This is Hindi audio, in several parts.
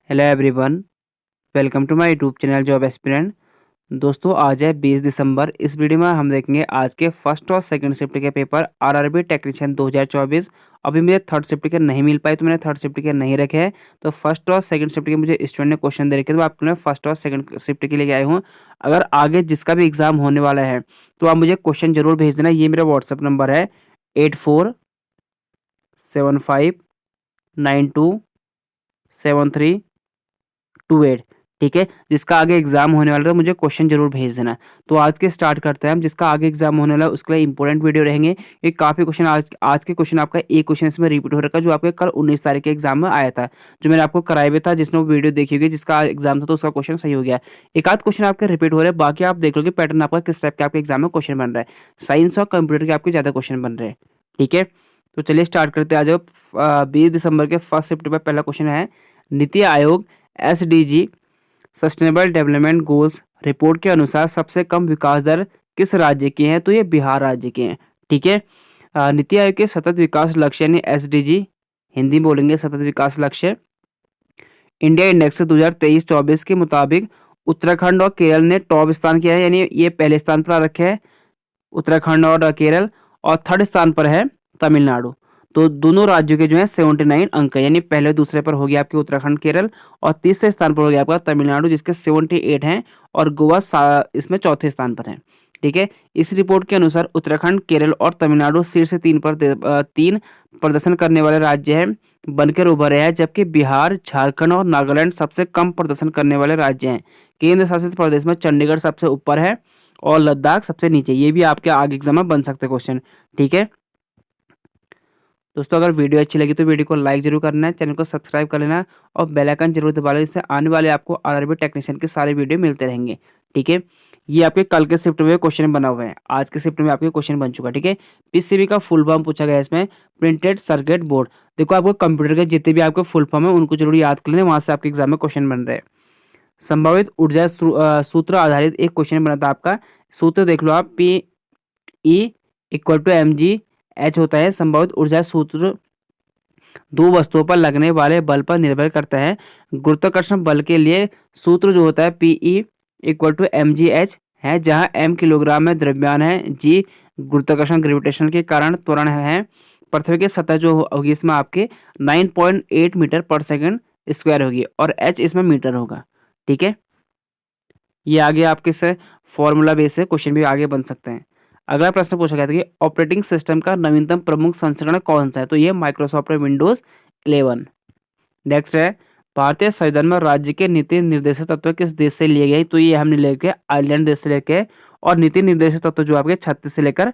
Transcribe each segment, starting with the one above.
Hello everyone, welcome to my YouTube channel job aspirant. दोस्तों आज है 20 दिसंबर। इस वीडियो में हम देखेंगे आज के फर्स्ट और सेकंड शिफ्ट के पेपर आरआरबी टेक्नीशियन 2024। अभी मुझे थर्ड शिफ्ट के नहीं मिल पाए तो मैंने थर्ड शिफ्ट के नहीं रखे हैं। तो फर्स्ट और सेकंड शिफ्ट के मुझे स्टूडेंट ने क्वेश्चन दे रखे तो आपके लिए फर्स्ट और सेकंड शिफ्ट के लिए आया हूँ। अगर आगे जिसका भी एग्जाम होने वाला है तो आप मुझे क्वेश्चन जरूर भेज देना। ये मेरा व्हाट्सअप नंबर है 8475927328। ठीक है, जिसका आगे एग्जाम होने वाला है तो मुझे क्वेश्चन जरूर भेज देना। तो आज के स्टार्ट करते हैं हम। जिसका आगे एग्जाम होने वाला है उसके लिए इंपॉर्टेंट वीडियो रहेंगे। ये काफी क्वेश्चन आज के क्वेश्चन आपका एक क्वेश्चन इसमें रिपीट हो रखा है जो आपके कल 19 तारीख के एग्जाम में आया था, जो मैंने आपको कराया भी था। जिसने वो वीडियो देखी होगी जिसका एग्जाम था तो उसका क्वेश्चन सही हो गया। एक आध क्वेश्चन आपके रिपीट हो रहे हैं, बाकी आप देख लो कि पैटर्न आपका किस टाइप के आपके एग्जाम में क्वेश्चन बन रहा है। साइंस और कंप्यूटर के आपके ज्यादा क्वेश्चन बन रहे हैं। ठीक है, तो चलिए स्टार्ट करते हैं। आज 20 दिसंबर के फर्स्ट शिफ्ट में पहला क्वेश्चन है, NITI Aayog SDG sustainable development goals report के अनुसार सबसे कम विकास दर किस राज्य की है? तो ये बिहार राज्य के हैं। ठीक है, नीति आयोग के सतत विकास लक्ष्य यानी SDG, हिंदी बोलेंगे सतत विकास लक्ष्य, इंडिया इंडेक्स 2023-24 के मुताबिक उत्तराखंड और केरल ने टॉप स्थान किया है, यानी ये पहले स्थान पर आ रखे हैं उत्तराखंड और केरल, और थर्ड स्थान पर है तमिलनाडु। तो दोनों राज्यों के जो है 79 अंक है, यानी पहले दूसरे पर हो गया आपके उत्तराखंड केरल, और तीसरे स्थान पर हो गया आपका तमिलनाडु जिसके 78 हैं, और गोवा इसमें चौथे स्थान पर है। ठीक है, इस रिपोर्ट के अनुसार उत्तराखंड केरल और तमिलनाडु शीर्ष तीन प्रदर्शन करने वाले राज्य हैं बनकर उभरे हैं, जबकि बिहार, झारखंड और नागालैंड सबसे कम प्रदर्शन करने वाले राज्य हैं। केंद्र शासित प्रदेश में चंडीगढ़ सबसे ऊपर है और लद्दाख सबसे नीचे। ये भी आपके आगे एग्जाम में बन सकते क्वेश्चन। ठीक है दोस्तों, अगर वीडियो अच्छी लगी तो वीडियो को लाइक जरूर करना है, चैनल को सब्सक्राइब कर लेना और बेल आइकन जरूर दबा लेना, इससे आने वाले आपको आरआरबी टेक्नीशियन के सारे वीडियो मिलते रहेंगे। ठीक है, ये आपके कल के शिफ्ट में क्वेश्चन बना हुआ है, आज के शिफ्ट में आपके क्वेश्चन बन चुका है। ठीक है, पीसीबी का फुल फॉर्म पूछा गया है इसमें, प्रिंटेड सर्किट बोर्ड। देखो आपको कंप्यूटर के जितने भी आपके फुल फॉर्म है उनको जरूर याद कर लेना, वहां से आपके एग्जाम में क्वेश्चन बन रहे हैं। संभावित ऊर्जा सूत्र आधारित एक क्वेश्चन बना था आपका। सूत्र देख लो आप, P = mg। H होता है संभावित ऊर्जा सूत्र, दो वस्तुओं पर लगने वाले बल पर निर्भर करता है। गुरुत्वाकर्षण बल के लिए सूत्र जो होता है Pe = mgh है, जहां m किलोग्राम में द्रव्यमान है, g गुरुत्वाकर्षण ग्रेविटेशन के कारण त्वरण है। पृथ्वी की सतह जो होगी इसमें आपके 9.8 मीटर पर सेकंड स्क्वायर होगी, और h इसमें मीटर होगा। ठीक है, ये आगे आपके से फॉर्मूला बेस से क्वेश्चन भी आगे बन सकते हैं। अगला प्रश्न पूछा गया था कि ऑपरेटिंग सिस्टम का नवीनतम प्रमुख संस्करण कौन सा है? तो ये माइक्रोसॉफ्ट विंडोज 11। नेक्स्ट है, भारतीय संविधान में राज्य के नीति निर्देशक तत्व किस देश से लिए गए? तो ये हमने लेके आयरलैंड देश से लेके, और नीति निर्देशक तत्व जो आपके 36 से लेकर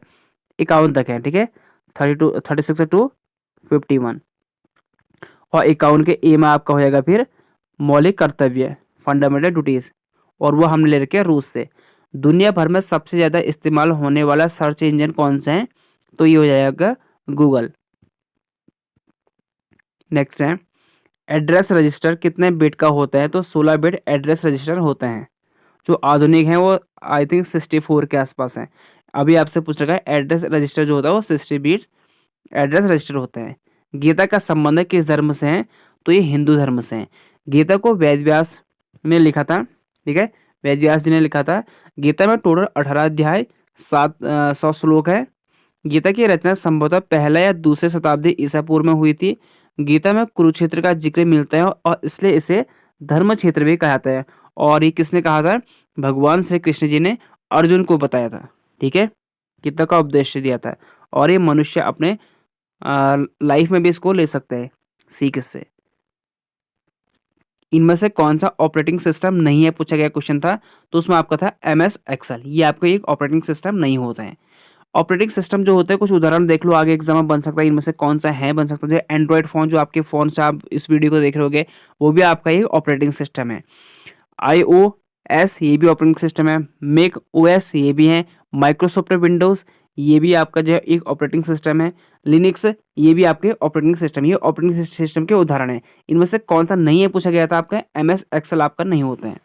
51 तक है। ठीक है, 36 टू 51, और 51 के ए में आपका हो जाएगा फिर मौलिक कर्तव्य, फंडामेंटल ड्यूटीज, और वो हमने ले रखे हैं रूस से। दुनिया भर में सबसे ज्यादा इस्तेमाल होने वाला सर्च इंजन कौन सा है? तो ये हो जाएगा गूगल। नेक्स्ट है, एड्रेस रजिस्टर कितने बिट का होता है? तो 16 बिट एड्रेस रजिस्टर होते हैं। जो आधुनिक है वो आई थिंक 64 के आसपास है। अभी आपसे पूछ रखा है एड्रेस रजिस्टर जो होता है वो 60 बिट्स एड्रेस रजिस्टर होते हैं। गीता का संबंध किस धर्म से है? तो ये हिंदू धर्म से है। गीता को वेद व्यास ने लिखा था। ठीक है, वेद व्यास जी ने लिखा था। गीता में टोटल 18 अध्याय, 100 श्लोक है। गीता की रचना संभवतः पहला या दूसरे शताब्दी ईसा पूर्व में हुई थी। गीता में कुरुक्षेत्र का जिक्र मिलता है और इसलिए इसे धर्म क्षेत्र भी कहा जाता है। और ये किसने कहा था? भगवान श्री कृष्ण जी ने अर्जुन को बताया था। ठीक है, गीता का उपदेश दिया था, और ये मनुष्य अपने लाइफ में भी इसको ले सकते हैं सीख इससे। इनमें से कौन सा ऑपरेटिंग सिस्टम नहीं है पूछा गया क्वेश्चन था, तो उसमें आपका था MS एक्सेल। ये आपका एक ऑपरेटिंग सिस्टम नहीं होता है। ऑपरेटिंग सिस्टम जो होते हैं कुछ उदाहरण देख लो, आगे एग्जाम में बन सकता है। इनमें से कौन सा है बन सकता है? जो एंड्रॉइड फोन, जो आपके फोन से आप इस वीडियो को देख रहे होगे, वो भी आपका एक ऑपरेटिंग सिस्टम है। iOS ये भी ऑपरेटिंग सिस्टम है। मेक OS ये भी है। माइक्रोसॉफ्ट विंडोज ये भी आपका जो है एक ऑपरेटिंग सिस्टम है। लिनक्स ये भी आपके ऑपरेटिंग सिस्टम, ये ऑपरेटिंग सिस्टम के उदाहरण है। इनमें से कौन सा नहीं है पूछा गया था? आपका MS एक्सेल आपका नहीं होता है।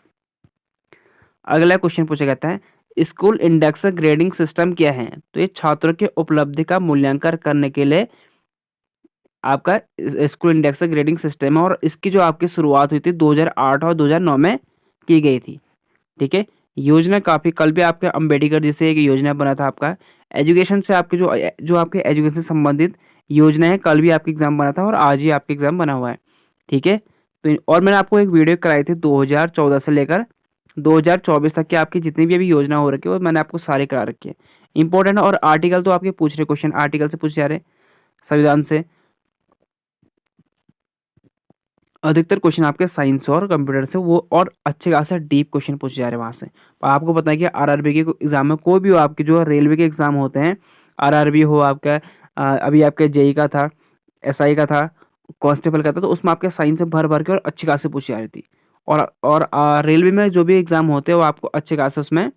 अगला क्वेश्चन पूछा गया था, स्कूल इंडेक्स ग्रेडिंग सिस्टम क्या है? तो ये छात्रों की उपलब्धि का मूल्यांकन करने के लिए आपका स्कूल इंडेक्स ग्रेडिंग सिस्टम है और इसकी जो आपकी शुरुआत हुई थी 2008 और 2009 में की गई थी। ठीक है, योजना काफ़ी, कल भी आपके अम्बेडकर जी से एक योजना बना था आपका एजुकेशन से, आपके जो आपके एजुकेशन से संबंधित योजना है, कल भी आपके एग्जाम बना था और आज ही आपके एग्जाम बना हुआ है। ठीक है, तो और मैंने आपको एक वीडियो कराई थी 2014 से लेकर 2024 तक की आपकी जितनी भी अभी योजना हो रखी है वो मैंने आपको सारे करा रखे हैं। इंपॉर्टेंट और आर्टिकल तो आपके पूछ रहे, क्वेश्चन आर्टिकल से पूछे जा रहे, संविधान से। अधिकतर क्वेश्चन आपके साइंस और कंप्यूटर से वो और अच्छे खासा डीप क्वेश्चन पूछे जा रहे हैं वहाँ से। आपको पता है कि आरआरबी के एग्जाम में कोई भी हो, आपके जो रेलवे के एग्जाम होते हैं, आरआरबी हो आपका, अभी आपके जेई का था, एसआई का था, कांस्टेबल का था, तो उसमें आपके साइंस से भर भर के और अच्छी खासी पूछी जा रही थी। और रेलवे में जो भी एग्जाम होते हैं वो आपको अच्छे खासे उसमें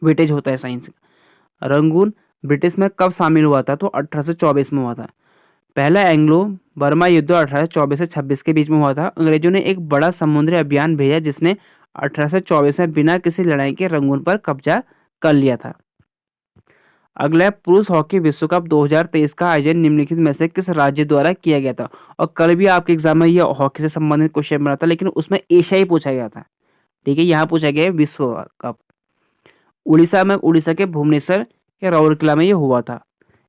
वेटेज होता है साइंस का। रंगून ब्रिटिश में कब शामिल हुआ था? तो 1824 में हुआ था। पहला एंग्लो बर्मा युद्ध 1824 से 26 के बीच में हुआ था। अंग्रेजों ने एक बड़ा समुद्री अभियान भेजा जिसने 1824 में बिना किसी लड़ाई के रंगून पर कब्जा कर लिया था। अगला है पुरुष हॉकी विश्व कप 2023 का आयोजन निम्नलिखित में से किस राज्य द्वारा किया गया था? और कल भी आपके एग्जाम में ये हॉकी से संबंधित क्वेश्चन बना था, लेकिन उसमें एशिया ही पूछा गया था। ठीक है, यहाँ पूछा गया है विश्व कप। उड़ीसा में, उड़ीसा के भुवनेश्वर या राउरकेला में ये हुआ था।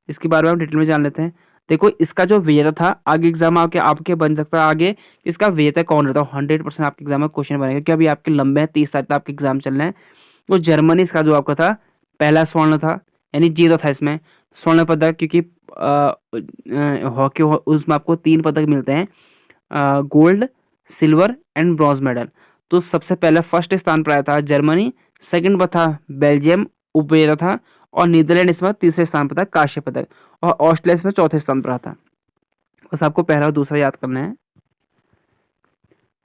इसके बारे में हम डिटेल में जान लेते हैं। देखो, इसका जो विजेता था, आगे एग्जाम आपके आपके बन सकता है आगे, इसका विजेता कौन रहता है? 100% आपके एग्जाम में क्वेश्चन बनेगा क्योंकि अभी आपके लंबे हैं, 30 तारीख तक आपके एग्जाम चल रहे हैं। तो जर्मनी इसका जो आपका था पहला स्वर्ण था, यानी जीरो था इसमें स्वर्ण पदक, क्योंकि हॉकी उसमें आपको 3 पदक मिलते हैं, gold, silver and bronze medal. तो सबसे पहले फर्स्ट स्थान पर आया था जर्मनी, सेकंड पर था बेल्जियम, उबेरा था, और नीदरलैंड इसमें तीसरे स्थान पर था, कांस्य पदक, और ऑस्ट्रेलिया इसमें चौथे स्थान पर था। बस आपको पहला और दूसरा याद करना है।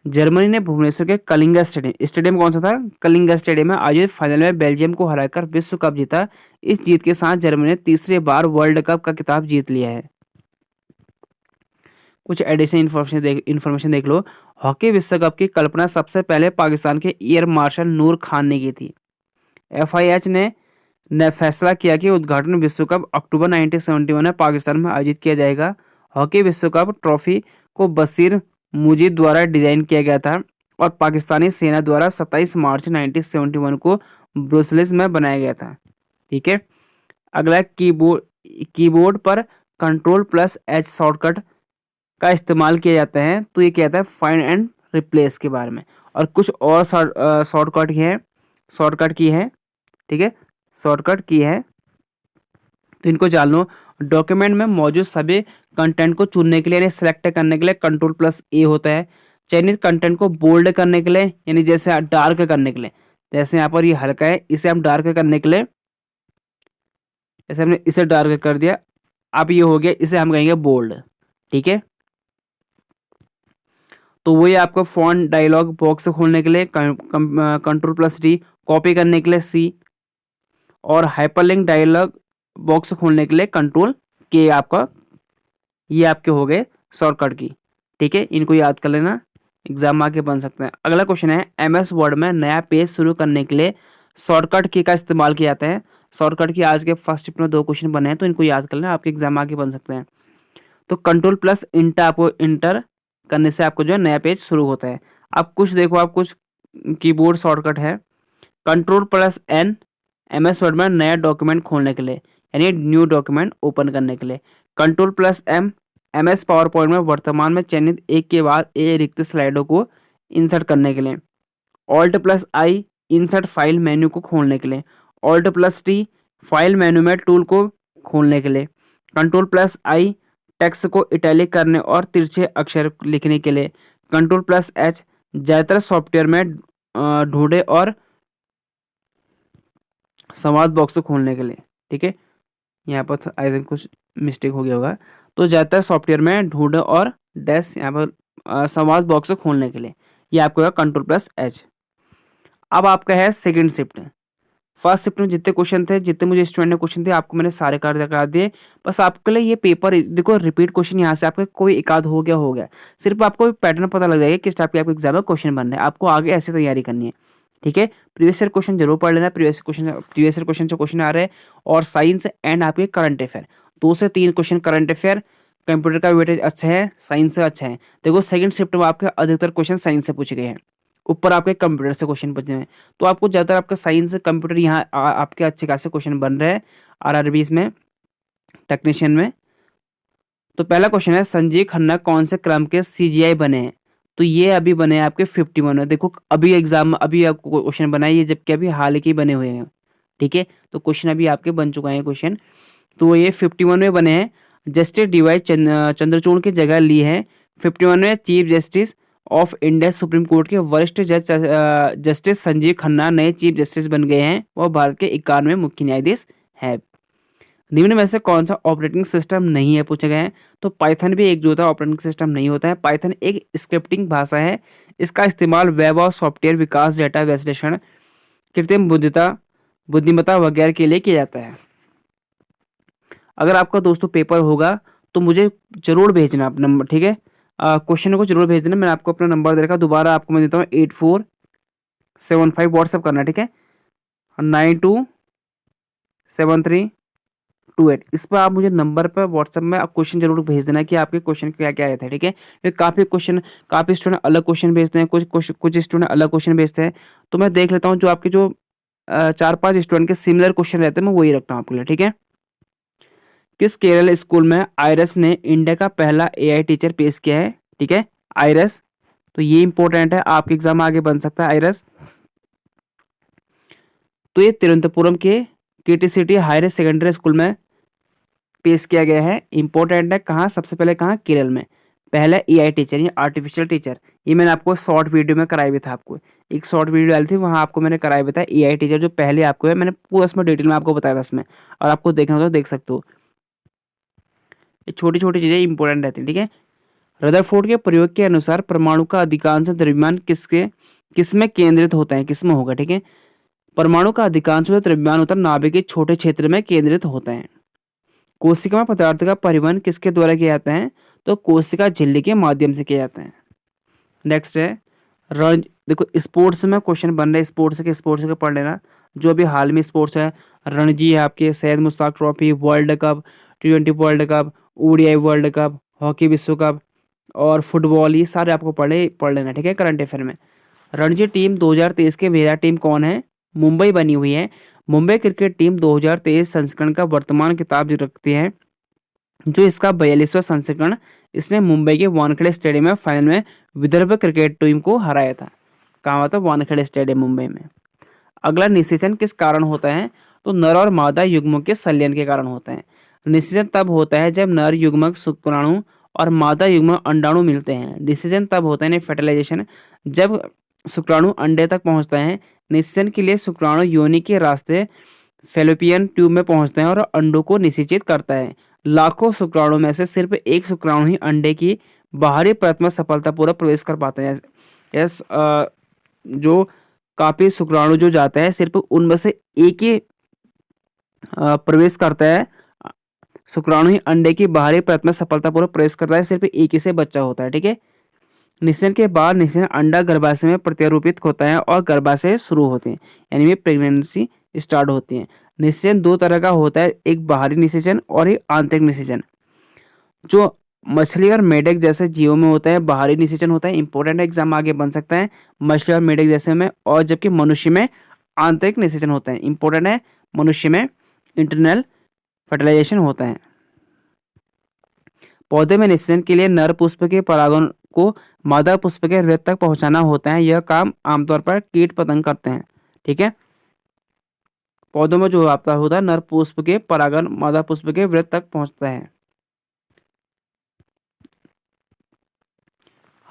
जर्मनी ने भुवनेश्वर के कलिंगा स्टेडियम, स्टेडियम कौन सा था? कलिंगा स्टेडियम में आयोजित फाइनल में बेल्जियम को हराकर विश्व कप जीता। इस जीत के साथ जर्मनी ने तीसरी बार वर्ल्ड कप का खिताब जीत लिया है। कुछ एडिशनल इन्फॉर्मेशन देख लो। हॉकी विश्व कप की कल्पना सबसे पहले पाकिस्तान के एयर मार्शल नूर खान ने की थी। एफआईएच ने फैसला किया कि उद्घाटन विश्व कप अक्टूबर 1971 में पाकिस्तान में आयोजित किया जाएगा। हॉकी विश्व कप ट्रॉफी को बशीर मुजीब द्वारा डिजाइन किया गया था और पाकिस्तानी सेना द्वारा 27 मार्च 1971 को ब्रुसेल्स में बनाया गया था। ठीक है, अगला कीबोर्ड पर कंट्रोल प्लस एच शॉर्टकट का इस्तेमाल किया जाता है, तो ये क्या कहता है? फाइंड एंड रिप्लेस के बारे में। और कुछ और शॉर्टकट की है। ठीक है, शॉर्टकट की है, तो इनको जान लो। डॉक्यूमेंट में मौजूद सभी कंटेंट को चुनने के लिए यानी सेलेक्ट करने के लिए कंट्रोल प्लस ए होता है। चयनित कंटेंट को बोल्ड करने के लिए, यानी जैसे डार्क करने के लिए, जैसे यहाँ पर ये हल्का है, इसे हम डार्क करने के लिए, जैसे हमने इसे डार्क कर दिया, अब ये हो गया, इसे हम कहेंगे बोल्ड। ठीक है, तो वही आपको फॉन्ट डायलॉग बॉक्स खोलने के लिए कंट्रोल प्लस डी, कॉपी करने के लिए सी, और हाइपरलिंक डायलॉग बॉक्स खोलने के लिए कंट्रोल के आपका, ये आपके हो गए शॉर्टकट की। ठीक है, इनको याद कर लेना, एग्जाम आके बन सकते हैं। अगला क्वेश्चन है, एमएस वर्ड में नया पेज शुरू करने के लिए शॉर्टकट की का इस्तेमाल किया जाता है। शॉर्टकट की आज के फर्स्ट शिफ्ट में 2 क्वेश्चन बने हैं, तो इनको याद कर लेना, आपके एग्जाम आके बन सकते हैं। तो कंट्रोल प्लस इंटर, आपको इंटर करने से आपको जो है नया पेज शुरू होता है। अब कुछ देखो, आप कुछ कीबोर्ड शॉर्टकट है। Control plus N MS Word में नया डॉक्यूमेंट खोलने के लिए, यानी न्यू डॉक्यूमेंट ओपन करने के लिए। Control plus M MS PowerPoint में वर्तमान में चयनित एक के बाद एक रिक्त स्लाइडों को इंसर्ट करने के लिए। ऑल्ट प्लस आई इंसर्ट फाइल मेन्यू को खोलने के लिए। Alt plus T file menu में टूल को खोलने के लिए। कंट्रोल प्लस आई टेक्स्ट को इटैलिक करने और तिरछे अक्षर लिखने के लिए। कंट्रोल प्लस एच ज़्यादातर सॉफ्टवेयर में ढूंढे और संवाद बॉक्स को खोलने के लिए। ठीक है, यहाँ पर आई थिंक कुछ मिस्टेक हो गया होगा। तो ज़्यादातर सॉफ्टवेयर में ढूंढे और डैश यहाँ पर संवाद बॉक्स को खोलने के लिए, ये आपको कंट्रोल प्लस एच। अब आपका है सेकंड शिफ्ट। फर्स्ट शिफ्ट में जितने क्वेश्चन थे, जितने मुझे स्टूडेंट ने क्वेश्चन थे, आपको मैंने सारे कार्य करा दिए। बस आपके लिए ये पेपर देखो, रिपीट क्वेश्चन यहाँ से आपका कोई एक आध हो गया। सिर्फ आपको पैटर्न पता लग जाएगा किस टाइप के आपके एग्जाम में क्वेश्चन बन रहे हैं, आपको आगे ऐसे तैयारी करनी है। ठीक है, प्रीवियस ईयर क्वेश्चन जरूर पढ़ लेना, प्रीवियस ईयर क्वेश्चन से क्वेश्चन आ रहे हैं, और साइंस एंड आपके करंट अफेयर 2 से 3 क्वेश्चन करंट अफेयर, कंप्यूटर का वेटेज अच्छा है, साइंस से अच्छा है। देखो सेकंड शिफ्ट में आपके अधिकतर क्वेश्चन साइंस से पूछे गए हैं, ऊपर आपके कंप्यूटर से क्वेश्चन पूछे हैं। तो आपको ज़्यादातर आपका साइंस कंप्यूटर यहाँ आपके अच्छे खासे क्वेश्चन बन रहे हैं आरआरबी इसमें टेक्नीशियन में। तो पहला क्वेश्चन है, संजीव खन्ना कौन से क्रम के सीजीआई बने हैं? तो ये अभी बने हैं आपके 51 में। देखो अभी एग्जाम अभी आपको क्वेश्चन बना है ये, जबकि अभी हाल के ही बने हुए हैं। ठीक है, तो क्वेश्चन अभी आपके बन चुका है क्वेश्चन। तो ये 51 में बने हैं। जस्टिस डीवाई चंद्रचूड़ की जगह ली है 51 में chief justice of India supreme court के वरिष्ठ जज जस्टिस संजीव खन्ना नए चीफ जस्टिस बन गए हैं। वह भारत के 91वें मुख्य न्यायाधीश है। निम्न में से कौन सा ऑपरेटिंग सिस्टम नहीं है पूछे गए हैं? तो पाइथन भी एक जो होता है ऑपरेटिंग सिस्टम नहीं होता है। पाइथन एक स्क्रिप्टिंग भाषा है। इसका इस्तेमाल वेब और सॉफ्टवेयर विकास, डेटा विश्लेषण, कृत्रिम बुद्धिमत्ता वगैरह के लिए किया जाता है। अगर आपका दोस्तों पेपर होगा तो मुझे जरूर भेजना अपना नंबर, ठीक है, क्वेश्चन को जरूर भेज देना। मैं आपको अपना नंबर दे रखा, दोबारा आपको मैं देता हूँ 8475 व्हाट्सअप करना, ठीक है, 927328। इस पर आप मुझे नंबर पर व्हाट्सअप में आप क्वेश्चन जरूर भेज देना कि आपके क्वेश्चन क्या क्या आए थे, ठीक है। फिर काफ़ी स्टूडेंट अलग क्वेश्चन भेजते हैं, कुछ स्टूडेंट अलग क्वेश्चन भेजते हैं। तो मैं देख लेता हूँ जो आपके जो 4-5 स्टूडेंट के सिमिलर क्वेश्चन रहते हैं मैं वही रखता हूँ आपके लिए, ठीक है। किस केरल स्कूल में आयरस ने इंडिया का पहला एआई टीचर पेश किया है? ठीक है, आयरस। तो ये इंपॉर्टेंट है, आपके एग्जाम आगे बन सकता है आयरस। तो ये तिरुवनंतपुरम के केटीसीटी हायर सेकेंडरी स्कूल में पेश किया गया है। इंपॉर्टेंट है, कहाँ सबसे पहले, कहाँ, केरल में पहला एआई टीचर, ये आर्टिफिशियल टीचर। ये मैंने आपको शॉर्ट वीडियो में कराया भी था, आपको एक शॉर्ट वीडियो डाली थी, वहाँ आपको मैंने कराया भी था एआई टीचर जो पहले आपको है, मैंने पूरा उसमें डिटेल में आपको बताया था उसमें, और आपको देखना हो तो देख सकते हो। ये छोटी छोटी चीजें इंपॉर्टेंट रहती है, ठीक है। रदरफोर्ड के प्रयोग के अनुसार परमाणु का अधिकांश द्रव्यमान किसमें केंद्रित होता है? किसमें होगा? ठीक है, परमाणु का अधिकांश द्रव्यमान होता है नाभिक के छोटे क्षेत्र में केंद्रित होता है। कोशिका में पदार्थ का परिवहन किसके द्वारा किया जाता है? तो कोशिका झिल्ली के माध्यम से किया जाता है। नेक्स्ट है देखो स्पोर्ट्स में क्वेश्चन बन रहा है, स्पोर्ट्स के पढ़ लेना। जो अभी हाल में स्पोर्ट्स है, रणजी है आपके, Syed Mushtaq trophy, world cup, T20 world cup, ODI world cup, hockey विश्व कप और फुटबॉल, ये सारे आपको पढ़ लेना, ठीक है, करंट अफेयर में। रणजी टीम 2023 के मेरा टीम कौन है? मुंबई बनी हुई है। मुंबई क्रिकेट टीम 2023 संस्करण का वर्तमान खिताब रखती है, जो इसका 42वां संस्करण। इसने मुंबई के वानखेड़े स्टेडियम में फाइनल में विदर्भ क्रिकेट टीम को हराया था। कहाँ हुआ था? वानखेड़े स्टेडियम मुंबई में। अगला, निषेचन किस कारण होता है? तो नर और मादा युग्मक के संलयन के कारण होता है। निषेचन तब होता है जब नर युग्मक शुक्राणु और मादा युग्मक अंडाणु मिलते हैं। निषेचन तब होता है, फर्टिलाइजेशन, जब शुक्राणु अंडे तक पहुंचता है। निषेचन के लिए शुक्राणु योनि के रास्ते फेलोपियन ट्यूब में पहुंचते हैं और अंडों को निषेचित करता है। लाखों शुक्राणु में से सिर्फ एक शुक्राणु ही अंडे की बाहरी परत में सफलतापूर्वक प्रवेश कर पाते हैं। यस, जो काफी शुक्राणु जो जाता है सिर्फ उनमें से एक ही प्रवेश करता है। शुक्राणु ही अंडे की बाहरी परत में सफलतापूर्वक प्रवेश करता है, सिर्फ एक ही से बच्चा होता है, ठीक है। निषेचन के बाद निषेचन अंडा गर्भाशय में प्रत्यारोपित होता है और गर्भाशय शुरू होते हैं, यानी में प्रेगनेंसी स्टार्ट होती है। निषेचन दो तरह का होता है, एक बाहरी निषेचन और एक आंतरिक निषेचन। जो मछली और मेढक जैसे जीवों में होता है बाहरी निषेचन होता है। इंपॉर्टेंट एग्जाम आगे बन सकता है मछली और मेढक जैसे में, और जबकि मनुष्य में आंतरिक निषेचन होता है। इंपॉर्टेंट है, मनुष्य में इंटरनल फर्टिलाइजेशन होता है। पौधे में निषेचन के लिए नर पुष्प के परागण को मादा पुष्प के वृत्त तक पहुंचाना होता है। यह काम आमतौर पर कीट पतंग करते हैं, ठीक है। पौधों में जो आपका होता है नर पुष्प के परागण मादा पुष्प के वृत्त तक पहुंचता है।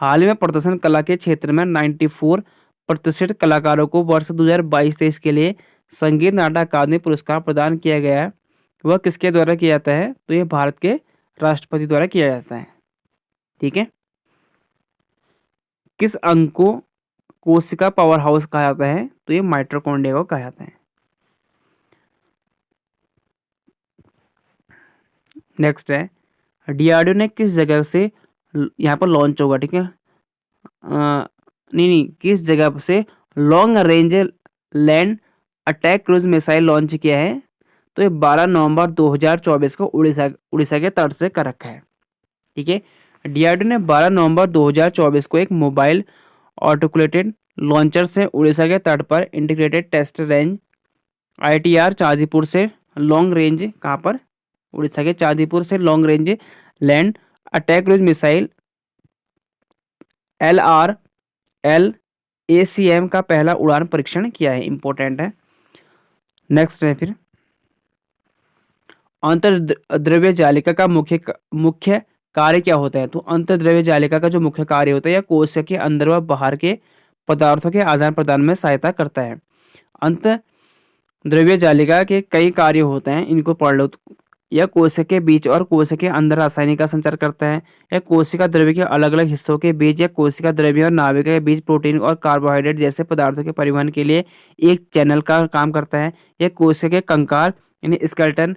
हाल ही में प्रदर्शन कला के क्षेत्र में 94 प्रतिष्ठित कलाकारों को वर्ष 2022-23 के लिए संगीत नाटक अकादमी पुरस्कार प्रदान किया गया है। वह किसके द्वारा किया जाता है? तो यह भारत के राष्ट्रपति द्वारा किया जाता है, ठीक है। किस अंग को कोशिका पावर हाउस कहा जाता है? तो ये माइटोकॉन्ड्रिया को कहा जाता है। नेक्स्ट है, डीआरडीओ ने किस जगह से यहाँ पर लॉन्च होगा, ठीक है, नहीं, किस जगह से long range land attack cruise missile launch किया है? तो ये 12 नवंबर 2024 को उड़ीसा के तट से कर रखा है। ठीक है। डीआरडीओ ने 12 नवंबर 2024 को एक मोबाइल ऑटोकुलेटेड लॉन्चर से उड़ीसा के तट पर integrated test range ITR Chandipur से लॉन्ग रेंज, कहाँ पर, उड़ीसा के चांदीपुर से long range land attack cruise missile LRL ACM का पहला उड़ान परीक्षण किया है। इंपॉर्टेंट है। नेक्स्ट है फिर, अंतर्द्रव्य जालिका का मुख्य कार्य क्या होता है? तो अंतर्द्रव्य जालिका का जो मुख्य कार्य होता है, यह कोशिका के अंदर व बाहर के पदार्थों के आदान प्रदान में सहायता करता है। अंत द्रव्य जालिका के कई कार्य होते हैं, इनको पढ़ लो। यह कोशिका के बीच और कोशिका के अंदर रासायनिक का संचार करता है। यह कोशिका द्रव्य के अलग अलग हिस्सों के बीच या कोशिका द्रव्य और नाभिका के बीच प्रोटीन और कार्बोहाइड्रेट जैसे पदार्थों के परिवहन के लिए एक चैनल का काम करता है। यह कोशिका के कंकाल यानी स्केलेटन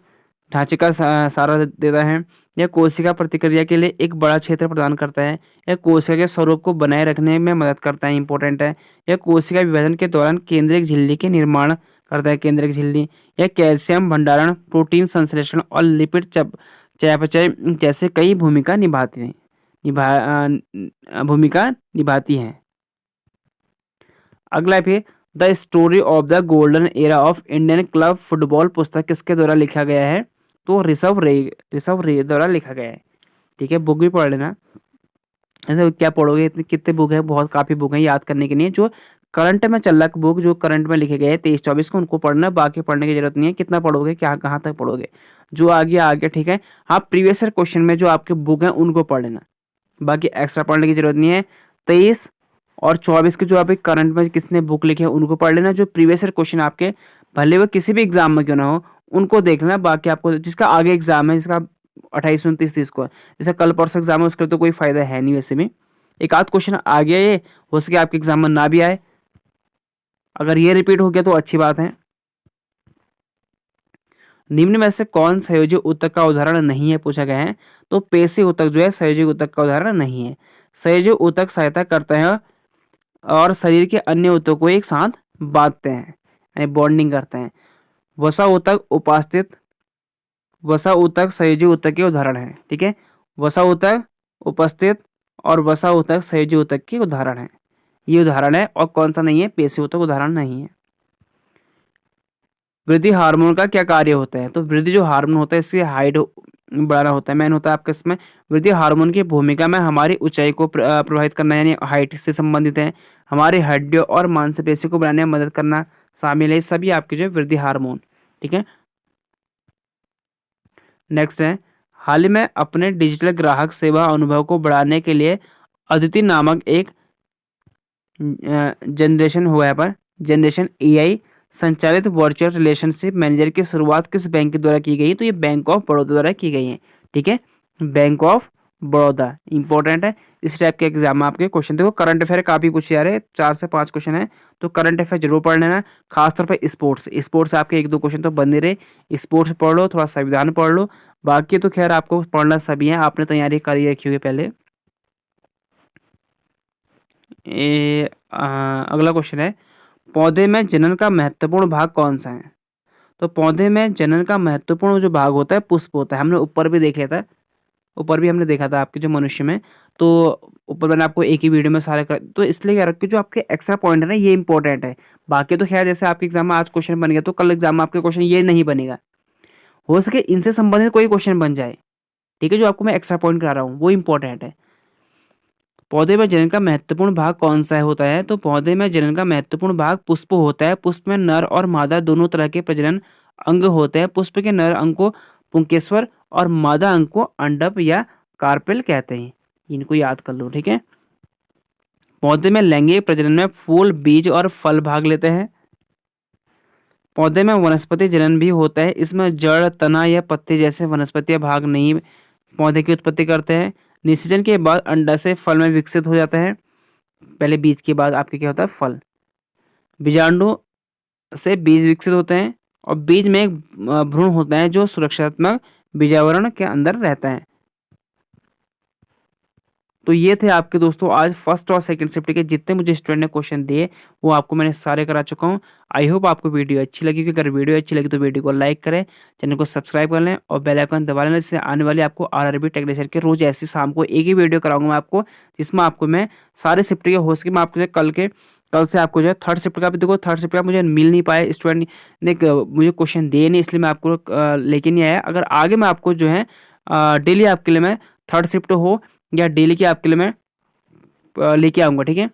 ढांचे का सहारा देता है। यह कोशिका प्रतिक्रिया के लिए एक बड़ा क्षेत्र प्रदान करता है। यह कोशिका के स्वरूप को बनाए रखने में मदद करता है। इंपॉर्टेंट है। यह कोशिका विभाजन के दौरान केंद्रीय झिल्ली के निर्माण करता है। केंद्रीय झिल्ली यह कैल्शियम भंडारण, प्रोटीन संश्लेषण और लिपिड चयापचय जैसे कई भूमिका निभाती है। अगला फिर, the story of the golden era of Indian club football पुस्तक किसके द्वारा लिखा गया है? तो ऋषभ रे द्वारा लिखा गया है। ठीक है, बुक भी पढ़ लेना। ऐसे क्या पढ़ोगे, इतने कितने बुक है, बहुत काफ़ी बुक है याद करने के लिए। जो करंट में चल रहा बुक, जो करंट में लिखे गए हैं 23-24 को, उनको पढ़ना, बाकी पढ़ने की जरूरत नहीं है। कितना पढ़ोगे, क्या कहाँ तक पढ़ोगे, जो आगे आगे। ठीक है, हाँ, प्रीवियस ईयर क्वेश्चन में जो आपके बुक हैं उनको पढ़ लेना, बाकी एक्स्ट्रा पढ़ने की जरूरत नहीं है। 23 और 24 के जो आप करंट में किसने बुक लिखे हैं उनको पढ़ लेना। जो प्रीवियस ईयर क्वेश्चन आपके भले वो किसी भी एग्जाम में क्यों ना हो, उनको देख लेना। बाकी आपको जिसका आगे एग्जाम है, जिसका 28, 29, 30 को है, जैसे कल परसों एग्जाम है, उसका तो कोई फायदा है नहीं। वैसे भी एक आध क्वेश्चन आ गया, ये हो सके आपके एग्जाम में ना भी आए। अगर ये रिपीट हो गया तो अच्छी बात है। निम्न में से कौन संयोजी ऊतक का उदाहरण नहीं है, पूछा गया है। तो पेशी ऊतक जो है संयोजी ऊतक का उदाहरण नहीं है। संयोजी ऊतक सहायता करता है और शरीर के अन्य ऊतकों को एक साथ बांधते हैं, यानी बॉन्डिंग करते हैं। वसा ऊतक वसा ऊतक संयोजी ऊतक के उदाहरण है। ठीक है, वसा ऊतक उपस्थित और वसा ऊतक संयोजी ऊतक के उदाहरण है। ये उदाहरण है, और कौन सा नहीं है? पेशी ऊतक उदाहरण नहीं है। वृद्धि हार्मोन का क्या कार्य होता है? तो वृद्धि जो हार्मोन होता है, इससे हाइट बढ़ाना होता है, मेन होता है आपके इसमें। वृद्धि हार्मोन की भूमिका में हमारी ऊंचाई को प्रभावित करना, यानी हाइट से संबंधित है। हमारी हड्डियों और मांसपेशियों को बढ़ाने में मदद करना शामिल है। सभी आपके जो वृद्धि हार्मोन। ठीक है, नेक्स्ट है, हाल ही में अपने डिजिटल ग्राहक सेवा अनुभव को बढ़ाने के लिए अदिति नामक एक जनरेशन AI संचालित वर्चुअल रिलेशनशिप मैनेजर की शुरुआत किस बैंक के द्वारा की गई? तो ये बैंक ऑफ बड़ौदा द्वारा की गई है। ठीक है, बैंक ऑफ बड़ौदा। इंपॉर्टेंट है। इस टाइप के एग्जाम में आपके क्वेश्चन देखो, करंट अफेयर काफी पूछे जा रहे हैं, 4 से 5 क्वेश्चन है, तो करंट अफेयर जरूर पढ़ लेना। खासतौर पर स्पोर्ट्स आपके 1-2 क्वेश्चन तो बन नहीं रहे। स्पोर्ट्स पढ़ लो, थोड़ा संविधान पढ़ लो, बाकी तो खैर आपको पढ़ना सभी है, आपने तैयारी करी रखी होगी पहले। अगला क्वेश्चन है, पौधे में जनन का महत्वपूर्ण भाग कौन सा है? तो पौधे में जनन का महत्वपूर्ण जो भाग होता है पुष्प होता है। हमने ऊपर भी देख लिया था, ऊपर भी हमने देखा था आपके जो मनुष्य में। तो ऊपर मैंने आपको एक ही वीडियो में सारे तो इसलिए क्या रखिए, जो आपके एक्स्ट्रा पॉइंट है ना, ये इंपॉर्टेंट है। बाकी तो खैर जैसे आपके एग्जाम में आज क्वेश्चन बन गया, तो कल एग्जाम में आपके क्वेश्चन ये नहीं बनेगा। हो सके इनसे संबंधित कोई क्वेश्चन बन जाए। ठीक है, जो आपको मैं एक्स्ट्रा पॉइंट करा रहा हूँ वो इंपॉर्टेंट है। पौधे में जनन का महत्वपूर्ण भाग कौन सा होता है? तो पौधे में जनन का महत्वपूर्ण भाग पुष्प होता है। पुष्प में नर और मादा दोनों तरह के प्रजनन अंग होते हैं। पुष्प के नर अंग को पुंकेसर और मादा अंग को अंडप या कार्पेल कहते हैं। इनको याद कर लो। ठीक है, पौधे में लैंगिक प्रजनन में फूल, बीज और फल भाग लेते हैं। पौधे में वनस्पति जनन भी होता है। इसमें जड़, तना या पत्ते जैसे वनस्पतियां भाग नहीं पौधे की उत्पत्ति करते हैं। निषेचन के बाद अंडा से फल में विकसित हो जाता है। पहले बीज के बाद आपके क्या होता है? फल। बीजाणु से बीज विकसित होते हैं, और बीज में एक भ्रूण होता है जो सुरक्षात्मक बीजावरण के अंदर रहता है। तो ये थे आपके दोस्तों आज फर्स्ट और सेकंड शिफ्ट के जितने मुझे स्टूडेंट ने क्वेश्चन दिए वो आपको मैंने सारे करा चुका हूँ। आई होप आपको वीडियो अच्छी लगी, अगर वीडियो अच्छी लगी तो वीडियो को लाइक करें, चैनल को सब्सक्राइब कर लें और बेल आइकन दबा लें, जिससे आने वाली आपको आरआरबी टेक्नीशियन के रोज ऐसी शाम को एक ही वीडियो कराऊंगा मैं आपको, जिसमें आपको मैं सारे शिफ्ट के हो सके मैं आपको कल से आपको जो है थर्ड शिफ्ट का भी, देखो थर्ड शिफ्ट का मुझे मिल नहीं पाया, स्टूडेंट ने मुझे क्वेश्चन दिए नहीं, इसलिए मैं आपको लेके नहीं आया। अगर आगे मैं आपको जो है डेली आपके लिए मैं थर्ड शिफ्ट हो या डेली के आपके लिए मैं लेके आऊँगा, ठीक है।